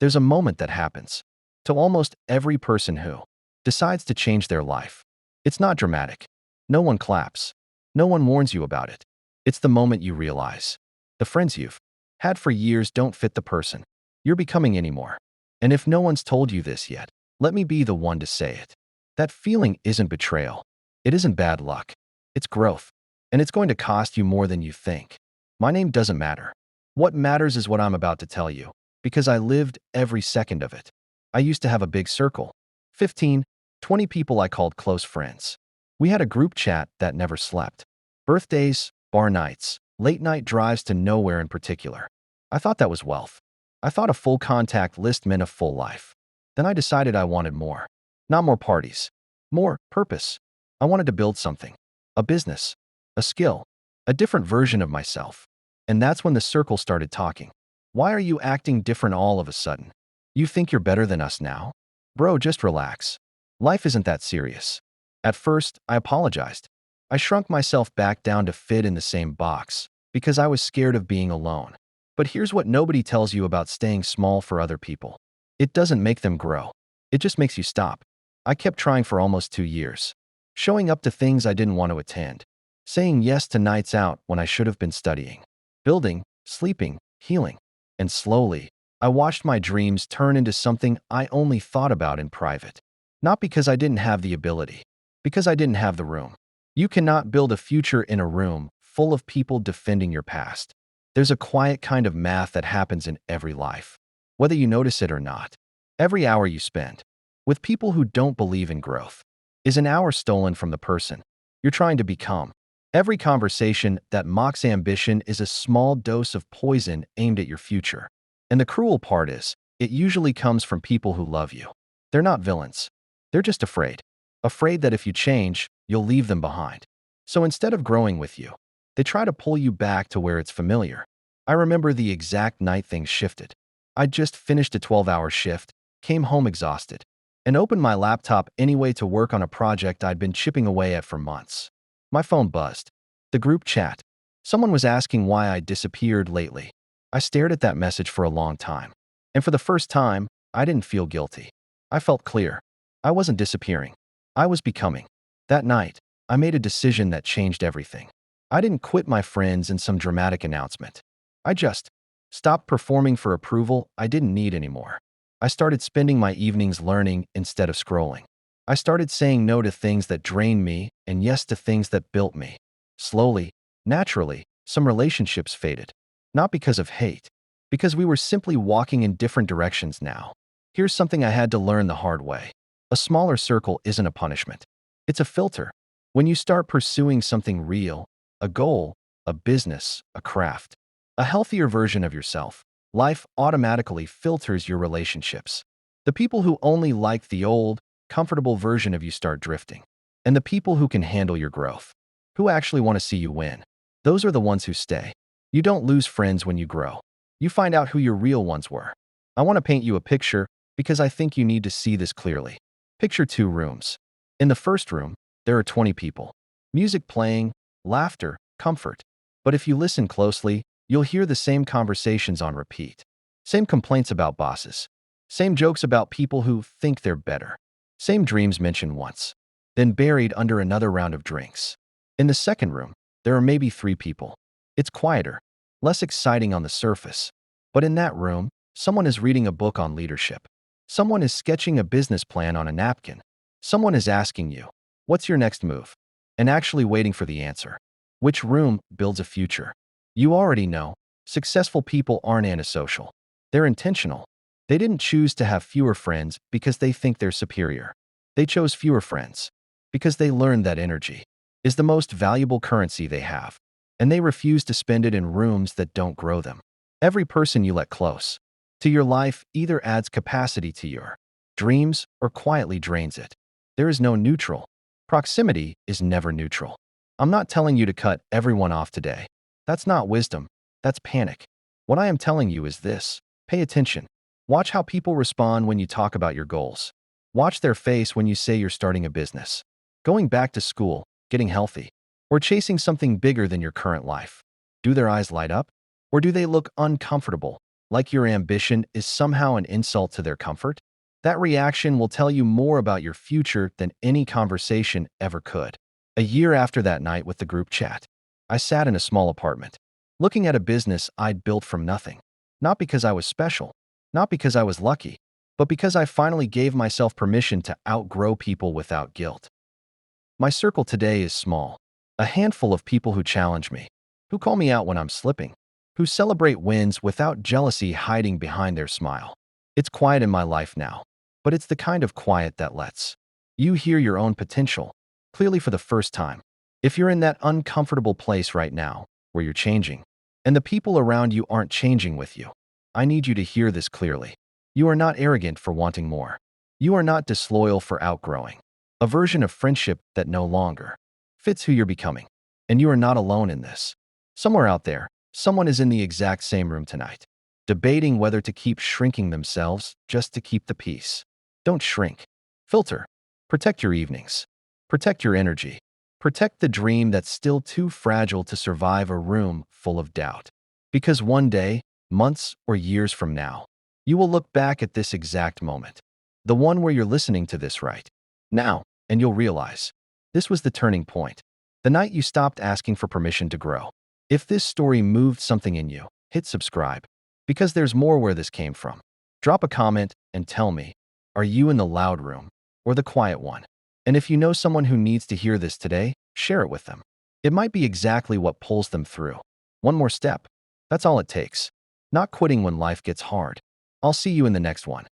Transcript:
There's a moment that happens to almost every person who decides to change their life. It's not dramatic. No one claps. No one warns you about it. It's the moment you realize the friends you've had for years don't fit the person you're becoming anymore. And if no one's told you this yet, let me be the one to say it. That feeling isn't betrayal. It isn't bad luck. It's growth. And it's going to cost you more than you think. My name doesn't matter. What matters is what I'm about to tell you, because I lived every second of it. I used to have a big circle, 15, 20 people I called close friends. We had a group chat that never slept. Birthdays, bar nights, late night drives to nowhere in particular. I thought that was wealth. I thought a full contact list meant a full life. Then I decided I wanted more. Not more parties. More purpose. I wanted to build something. A business. A skill. A different version of myself. And that's when the circle started talking. Why are you acting different all of a sudden? You think you're better than us now? Bro, just relax. Life isn't that serious. At first, I apologized. I shrunk myself back down to fit in the same box because I was scared of being alone. But here's what nobody tells you about staying small for other people. It doesn't make them grow. It just makes you stop. I kept trying for almost 2 years. Showing up to things I didn't want to attend. Saying yes to nights out when I should have been studying. Building, sleeping, healing. And slowly, I watched my dreams turn into something I only thought about in private. Not because I didn't have the ability. Because I didn't have the room. You cannot build a future in a room full of people defending your past. There's a quiet kind of math that happens in every life, whether you notice it or not. Every hour you spend with people who don't believe in growth is an hour stolen from the person you're trying to become. Every conversation that mocks ambition is a small dose of poison aimed at your future. And the cruel part is, it usually comes from people who love you. They're not villains. They're just afraid. Afraid that if you change, you'll leave them behind. So instead of growing with you, they try to pull you back to where it's familiar. I remember the exact night things shifted. I'd just finished a 12-hour shift, came home exhausted, and opened my laptop anyway to work on a project I'd been chipping away at for months. My phone buzzed. The group chat. Someone was asking why I disappeared lately. I stared at that message for a long time. And for the first time, I didn't feel guilty. I felt clear. I wasn't disappearing. I was becoming. That night, I made a decision that changed everything. I didn't quit my friends in some dramatic announcement. I just stopped performing for approval I didn't need anymore. I started spending my evenings learning instead of scrolling. I started saying no to things that drained me and yes to things that built me. Slowly, naturally, some relationships faded. Not because of hate, because we were simply walking in different directions now. Here's something I had to learn the hard way. A smaller circle isn't a punishment. It's a filter. When you start pursuing something real, a goal, a business, a craft, a healthier version of yourself, life automatically filters your relationships. The people who only like the old, comfortable version of you start drifting. And the people who can handle your growth, who actually want to see you win, those are the ones who stay. You don't lose friends when you grow. You find out who your real ones were. I want to paint you a picture because I think you need to see this clearly. Picture 2 rooms. In the first room, there are 20 people. Music playing, laughter, comfort. But if you listen closely, you'll hear the same conversations on repeat. Same complaints about bosses. Same jokes about people who think they're better. Same dreams mentioned once, then buried under another round of drinks. In the second room, there are maybe 3 people. It's quieter, less exciting on the surface. But in that room, someone is reading a book on leadership. Someone is sketching a business plan on a napkin. Someone is asking you, what's your next move? And actually waiting for the answer. Which room builds a future? You already know, successful people aren't antisocial. They're intentional. They didn't choose to have fewer friends because they think they're superior. They chose fewer friends because they learned that energy is the most valuable currency they have, and they refuse to spend it in rooms that don't grow them. Every person you let close to your life either adds capacity to your dreams or quietly drains it. There is no neutral. Proximity is never neutral. I'm not telling you to cut everyone off today. That's not wisdom. That's panic. What I am telling you is this. Pay attention. Watch how people respond when you talk about your goals. Watch their face when you say you're starting a business, going back to school, getting healthy, or chasing something bigger than your current life. Do their eyes light up? Or do they look uncomfortable, like your ambition is somehow an insult to their comfort, that reaction will tell you more about your future than any conversation ever could. A year after that night with the group chat, I sat in a small apartment, looking at a business I'd built from nothing. Not because I was special, not because I was lucky, but because I finally gave myself permission to outgrow people without guilt. My circle today is small, a handful of people who challenge me, who call me out when I'm slipping, who celebrate wins without jealousy hiding behind their smile. It's quiet in my life now, but it's the kind of quiet that lets you hear your own potential clearly for the first time. If you're in that uncomfortable place right now, where you're changing, and the people around you aren't changing with you, I need you to hear this clearly. You are not arrogant for wanting more. You are not disloyal for outgrowing a version of friendship that no longer fits who you're becoming. And you are not alone in this. Somewhere out there, someone is in the exact same room tonight, debating whether to keep shrinking themselves just to keep the peace. Don't shrink. Filter. Protect your evenings. Protect your energy. Protect the dream that's still too fragile to survive a room full of doubt. Because one day, months or years from now, you will look back at this exact moment, the one where you're listening to this right now, and you'll realize this was the turning point, the night you stopped asking for permission to grow. If this story moved something in you, hit subscribe, because there's more where this came from. Drop a comment and tell me, are you in the loud room or the quiet one? And if you know someone who needs to hear this today, share it with them. It might be exactly what pulls them through. One more step. That's all it takes. Not quitting when life gets hard. I'll see you in the next one.